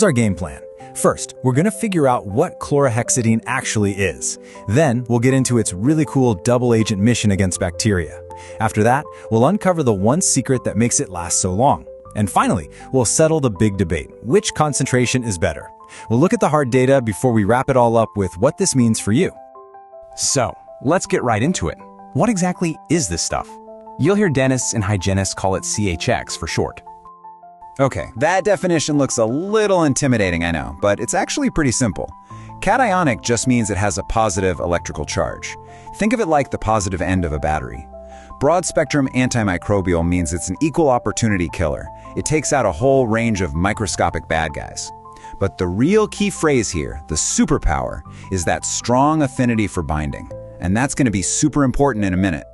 Our game plan. First, we're going to figure out what chlorhexidine actually is. Then, we'll get into its really cool double-agent mission against bacteria. After that, we'll uncover the one secret that makes it last so long. And finally, we'll settle the big debate: which concentration is better? We'll look at the hard data before we wrap it all up with what this means for you. So, let's get right into it. What exactly is this stuff? You'll hear dentists and hygienists call it CHX for short. Okay, that definition looks a little intimidating, I know, but it's actually pretty simple. Cationic just means it has a positive electrical charge. Think of it like the positive end of a battery. Broad-spectrum antimicrobial means it's an equal opportunity killer. It takes out a whole range of microscopic bad guys. But the real key phrase here, the superpower, is that strong affinity for binding. And that's going to be super important in a minute.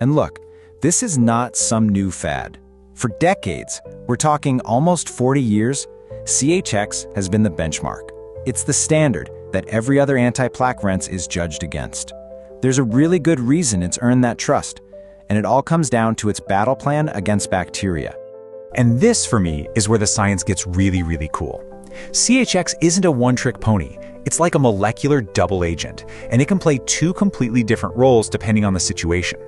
And look, this is not some new fad. For decades, we're talking almost 40 years, CHX has been the benchmark. It's the standard that every other anti-plaque rinse is judged against. There's a really good reason it's earned that trust, and it all comes down to its battle plan against bacteria. And this, for me, is where the science gets really cool. CHX isn't a one-trick pony. It's like a molecular double agent, and it can play two completely different roles depending on the situation.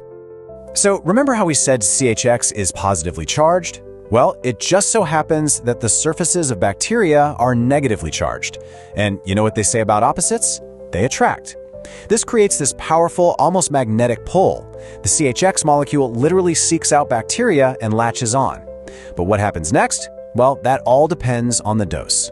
So remember how we said CHX is positively charged? Well, it just so happens that the surfaces of bacteria are negatively charged. And you know what they say about opposites? They attract. This creates this powerful, almost magnetic pull. The CHX molecule literally seeks out bacteria and latches on. But what happens next? Well, that all depends on the dose.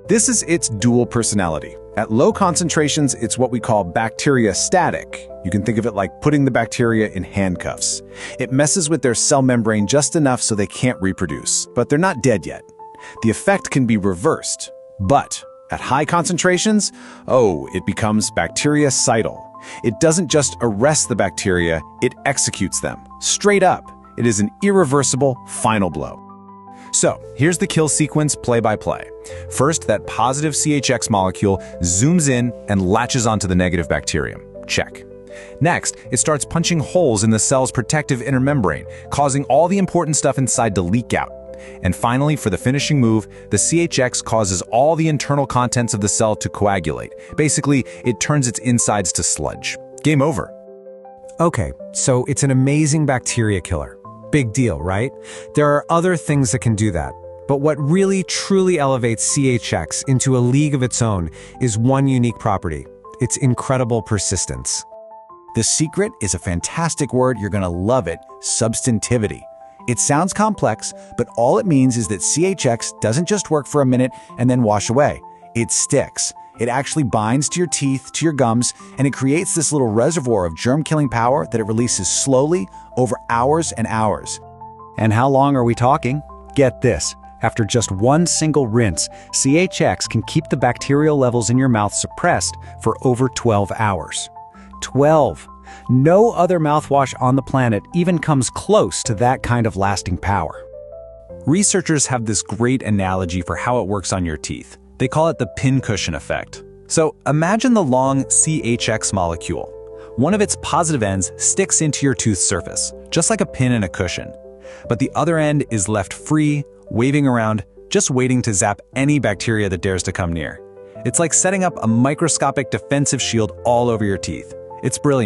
This is its dual personality. At low concentrations, it's what we call bacteriostatic. You can think of it like putting the bacteria in handcuffs. It messes with their cell membrane just enough so they can't reproduce, but they're not dead yet. The effect can be reversed. But at high concentrations, it becomes bactericidal. It doesn't just arrest the bacteria, it executes them. Straight up. It is an irreversible final blow. So, here's the kill sequence play by play. First, that positive CHX molecule zooms in and latches onto the negative bacterium. Check. Next, it starts punching holes in the cell's protective inner membrane, causing all the important stuff inside to leak out. And finally, for the finishing move, the CHX causes all the internal contents of the cell to coagulate. Basically, it turns its insides to sludge. Game over. Okay, so it's an amazing bacteria killer. Big deal, right? There are other things that can do that. But what really truly elevates CHX into a league of its own is one unique property: its incredible persistence. The secret is a fantastic word, you're gonna love it: substantivity. It sounds complex, but all it means is that CHX doesn't just work for a minute and then wash away. It sticks. It actually binds to your teeth, to your gums, and it creates this little reservoir of germ-killing power that it releases slowly over hours and hours. And how long are we talking? Get this. After just one single rinse, CHX can keep the bacterial levels in your mouth suppressed for over 12 hours. 12! No other mouthwash on the planet even comes close to that kind of lasting power. Researchers have this great analogy for how it works on your teeth. They call it the pincushion effect. So imagine the long CHX molecule. One of its positive ends sticks into your tooth surface, just like a pin in a cushion. But the other end is left free, waving around, just waiting to zap any bacteria that dares to come near. It's like setting up a microscopic defensive shield all over your teeth. It's brilliant.